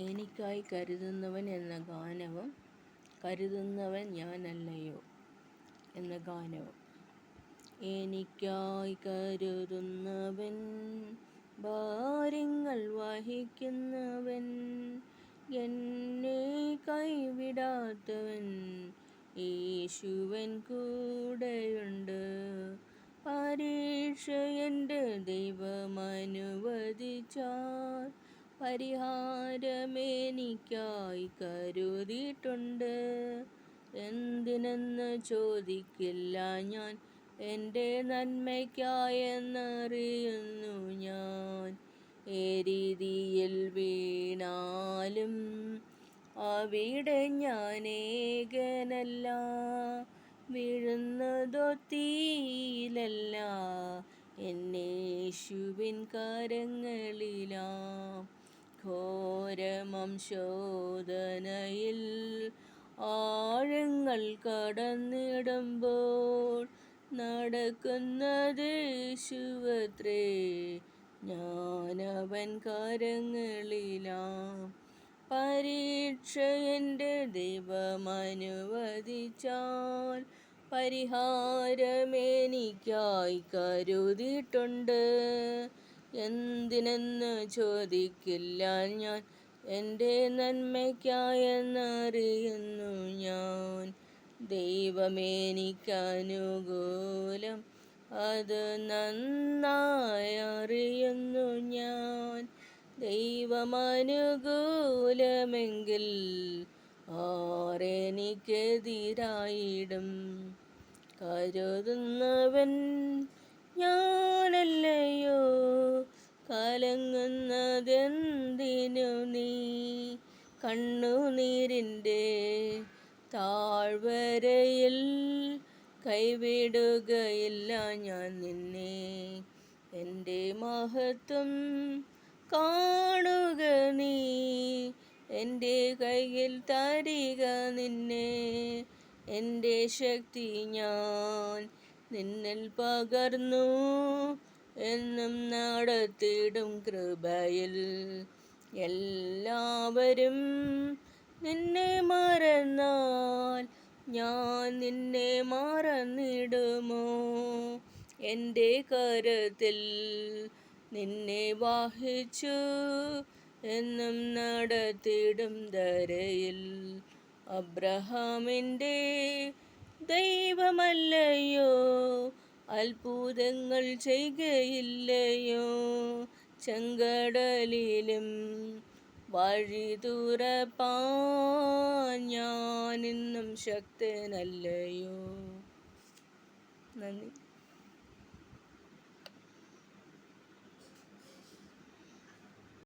എനിക്കായി കരുതുന്നവൻ എന്ന ഗാനവും കരുതുന്നവൻ ഞാനല്ലയോ എന്ന ഗാനവും. എനിക്കായി കരുതുന്നവൻ, ഭാരങ്ങൾ വഹിക്കുന്നവൻ, എന്നെ കൈവിടാത്തവൻ, യേശുവൻ കൂടെയുണ്ട്. പരീക്ഷ എൻ്റെ ദൈവമനുവദിച്ചാൽ പരിഹാരമെനിക്കായി കരുതിയിട്ടുണ്ട്. എന്തിനെന്ന് ചോദിക്കില്ല ഞാൻ, എൻ്റെ നന്മയ്ക്കായെന്നറിയുന്നു ഞാൻ. രീതിയിൽ വീണാലും അവിടെ ഞാൻ ഏകനല്ല, വീഴുന്നതോ തീയിലല്ല, എന്നേശുവിൻ കരങ്ങളിലാം. ഘോരമം ശോധനയിൽ ആഴങ്ങൾ കടന്നിടുമ്പോൾ നടക്കുന്നത് യേശുവത്രേ, ഞാനവൻ കരങ്ങളിലാം. പരീക്ഷ എൻ്റെ ദൈവമനുവദിച്ചാൽ പരിഹാരമെനിക്കായി കരുതിയിട്ടുണ്ട്. എന്തിനെന്ന് ചോദിക്കില്ല ഞാൻ, എൻ്റെ നന്മയ്ക്കായെന്നറിയുന്നു ഞാൻ. ദൈവമെനിക്കനുകൂലം, അത് നന്നായി അറിയുന്നു ഞാൻ. ദൈവമനുകൂലമെങ്കിൽ ആരെനിക്കെതിരായിടും? കരുതുന്നവൻ ഞാനല്ലയോ, കലങ്ങുന്നതെന്തിനു നീ? കണ്ണുനീരിൻ്റെ താഴ്വരയിൽ കൈവിടുകയില്ല ഞാൻ നിന്നെ. എൻ്റെ മഹത്വം കാണുക നീ, എൻ്റെ കയ്യിൽ തരിക നിന്നെ. എൻ്റെ ശക്തി ഞാൻ നിന്നിൽ പകർന്നു, എന്നും നടത്തിടും കൃപയിൽ. എല്ലാവരും നിന്നെ മറന്നാൽ ഞാൻ നിന്നെ മറന്നിടുമോ? എൻ്റെ കരത്തിൽ നിന്നെ വഹിച്ചു, എന്നും നടത്തിടും ധരയിൽ. അബ്രഹാമിൻ്റെ ദൈവമല്ലയോ, അത്ഭുതങ്ങൾ ചെയ്യുകയില്ലയോ? ചെങ്കടലിലും വഴി തുറപ്പാൻ ഞാനിന്നും ശക്തനല്ലയോ? നന്ദി.